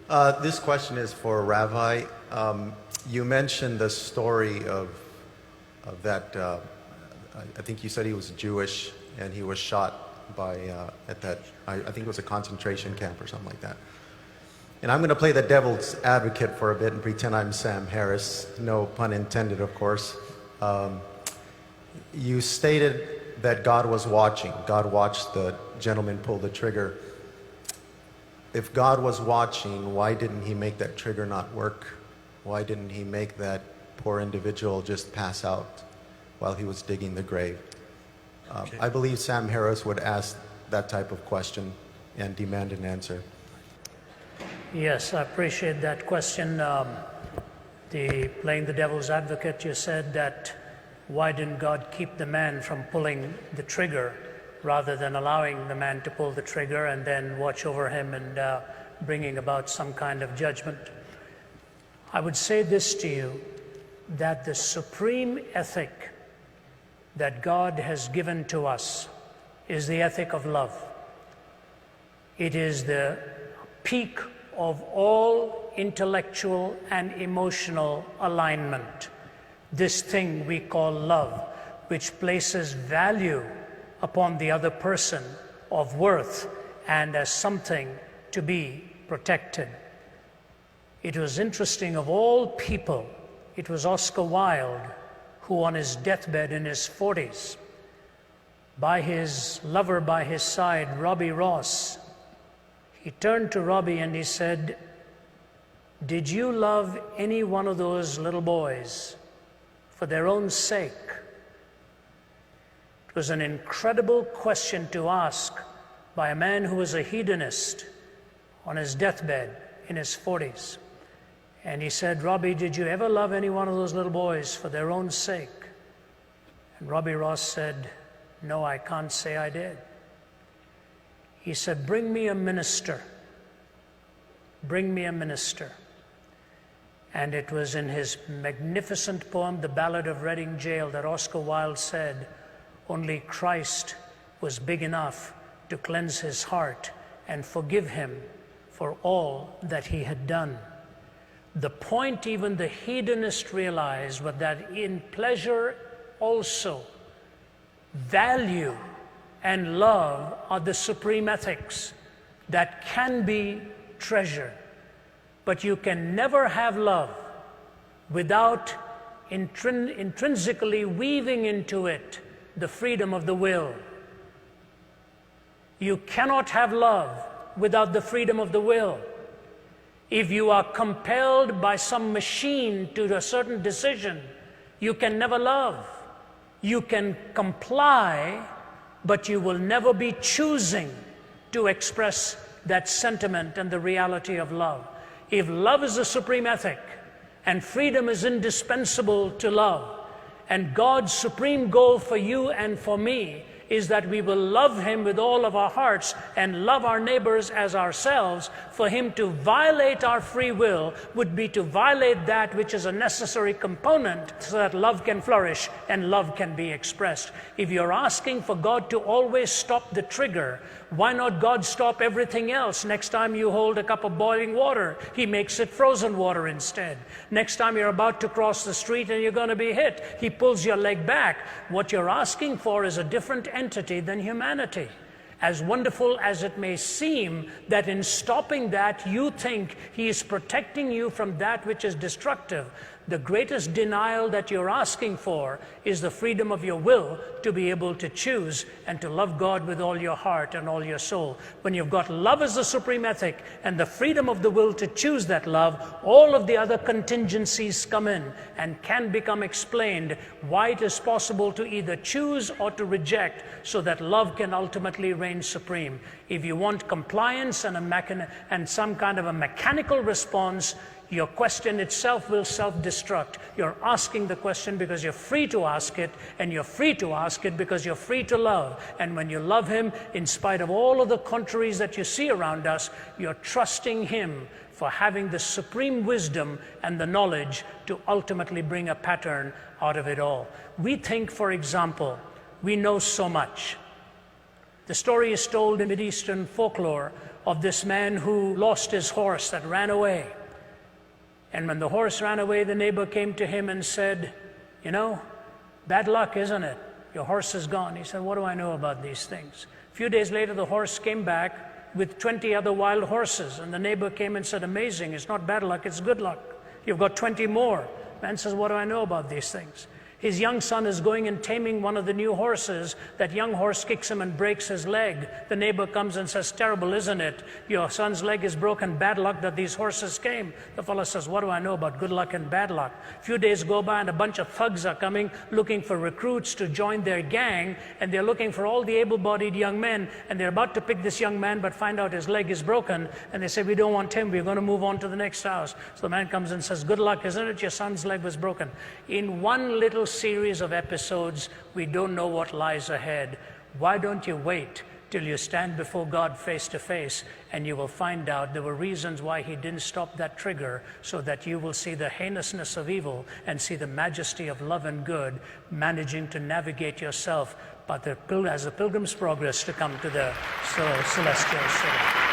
This question is for Ravi. You mentioned the story of that. I think you said he was Jewish and he was shot by at that. I think it was a concentration camp or something like that. And I'm going to play the devil's advocate for a bit and pretend I'm Sam Harris. No pun intended, of course. You stated that God was watching. God watched the gentleman pull the trigger. If God was watching, why didn't he make that trigger not work? Why didn't he make that poor individual just pass out while he was digging the grave? I believe Sam Harris would ask that type of question and demand an answer. Yes, I appreciate that question. Playing the devil's advocate, you said that why didn't God keep the man from pulling the trigger rather than allowing the man to pull the trigger and then watch over him and bringing about some kind of judgment? I would say this to you, that the supreme ethic that God has given to us is the ethic of love. It is the peak of all intellectual and emotional alignment. This thing we call love, which places value upon the other person of worth and as something to be protected. It was interesting, of all people, it was Oscar Wilde who, on his deathbed in his 40s, by his lover by his side, Robbie Ross, he turned to Robbie and he said, "Did you love any one of those little boys for their own sake?" It was an incredible question to ask by a man who was a hedonist on his deathbed in his 40s. And he said, "Robbie, did you ever love any one of those little boys for their own sake?" And Robbie Ross said, "No, I can't say I did." He said, "Bring me a minister. Bring me a minister." And it was in his magnificent poem, The Ballad of Reading Gaol, that Oscar Wilde said, "Only Christ was big enough to cleanse his heart and forgive him for all that he had done." The point even the hedonist realized was that in pleasure also, value and love are the supreme ethics that can be treasured. But you can never have love without intrinsically weaving into it the freedom of the will. You cannot have love without the freedom of the will. If you are compelled by some machine to a certain decision, you can never love. You can comply, but you will never be choosing to express that sentiment and the reality of love. If love is the supreme ethic, and freedom is indispensable to love, and God's supreme goal for you and for me is that we will love him with all of our hearts and love our neighbors as ourselves, for him to violate our free will would be to violate that which is a necessary component so that love can flourish and love can be expressed. If you're asking for God to always stop the trigger, why not God stop everything else? Next time you hold a cup of boiling water, he makes it frozen water instead. Next time you're about to cross the street and you're going to be hit, he pulls your leg back. What you're asking for is a different entity than humanity. As wonderful as it may seem that in stopping that you think he is protecting you from that which is destructive, the greatest denial that you're asking for is the freedom of your will to be able to choose and to love God with all your heart and all your soul. When you've got love as the supreme ethic and the freedom of the will to choose that love, all of the other contingencies come in and can become explained why it is possible to either choose or to reject so that love can ultimately reign supreme. If you want compliance and some kind of a mechanical response, your question itself will self-destruct. You're asking the question because you're free to ask it, and you're free to ask it because you're free to love. And when you love him, in spite of all of the contraries that you see around us, you're trusting him for having the supreme wisdom and the knowledge to ultimately bring a pattern out of it all. We think, for example, we know so much. The story is told in Mideastern folklore of this man who lost his horse that ran away. And when the horse ran away, the neighbor came to him and said, you know, bad luck, isn't it? Your horse is gone. He said, what do I know about these things? A few days later, the horse came back with 20 other wild horses. And the neighbor came and said, amazing, it's not bad luck, it's good luck. You've got 20 more. Man says, what do I know about these things? His young son is going and taming one of the new horses. That young horse kicks him and breaks his leg. The neighbor comes and says, terrible, isn't it? Your son's leg is broken. Bad luck that these horses came. The fellow says, what do I know about good luck and bad luck? A few days go by and a bunch of thugs are coming looking for recruits to join their gang. And they're looking for all the able-bodied young men. And they're about to pick this young man but find out his leg is broken. And they say, we don't want him. We're going to move on to the next house. So the man comes and says, good luck, isn't it? Your son's leg was broken. In one little series of episodes, we don't know what lies ahead. Why don't you wait till you stand before God face to face, and you will find out there were reasons why he didn't stop that trigger, so that you will see the heinousness of evil and see the majesty of love and good managing to navigate yourself, but as a pilgrim's progress to come to the celestial city.